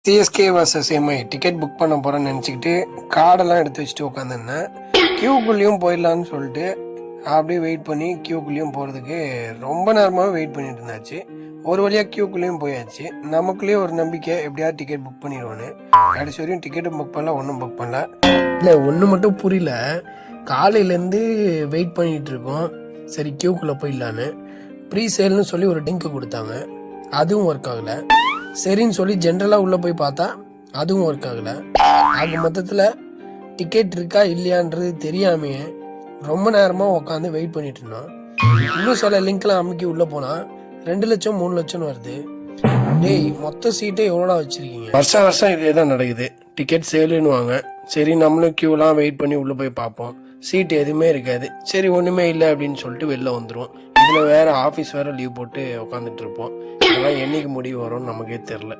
CSK versus Mi ticket book பண்ண போகிறேன்னு நினச்சிக்கிட்டு கார்டெல்லாம் எடுத்து வச்சுட்டு உட்காந்துருந்தேன். க்யூக்குள்ளேயும் போயிடலான்னு சொல்லிட்டு அப்படியே வெயிட் பண்ணி க்யூக்குள்ளேயும் போகிறதுக்கு ரொம்ப நேரமாக வெயிட் பண்ணிட்டு இருந்தாச்சு. ஒரு வழியாக க்யூக்குள்ளேயும் போயாச்சு. நமக்குள்ளேயே ஒரு நம்பிக்கை எப்படியாவது டிக்கெட் புக் பண்ணிடுவோன்னு. கடைசி வரையும் டிக்கெட்டும் புக் பண்ணல, ஒன்றும் புக் பண்ணல. இல்லை, ஒன்று மட்டும் புரியல. காலையிலேருந்து வெயிட் பண்ணிகிட்டு இருக்கோம், சரி க்யூக்குள்ளே போயிடலான்னு. ப்ரீ சேல்னு சொல்லி ஒரு லிங்க் கொடுத்தாங்க, அதுவும் ஒர்க் ஆகலை. சரின்னு சொல்லி ஜென்ரலாக உள்ளே போய் பார்த்தா அதுவும் ஒர்க் ஆகலை. ஆக மொத்தத்தில் டிக்கெட் இருக்கா இல்லையான்றது தெரியாமையே ரொம்ப நேரமாக உட்காந்து வெயிட் பண்ணிட்டு இருந்தோம். இன்னும் சில லிங்க்லாம் அமுக்கி உள்ளே போனால் 2 லட்சம் 3 லட்சம்னு வருது. டேய், மொத்த சீட்டை எவ்வளோ வச்சுருக்கீங்க? வருஷம் இதே தான் நடக்குது. டிக்கெட் சேலுன்னு வாங்க, சரி நம்மளும் க்யூலாம் வெயிட் பண்ணி உள்ளே போய் பார்ப்போம், சீட்டு எதுவுமே இருக்காது. சரி ஒன்றுமே இல்லை அப்படின்னு சொல்லிட்டு வெளில வந்துடுவோம். இதில் வேறு ஆஃபீஸ் வேறு லீவ் போட்டு உட்காந்துட்டு இருப்போம். இதெல்லாம் என்னைக்கு முடிவு வரும்னு நமக்கே தெரில.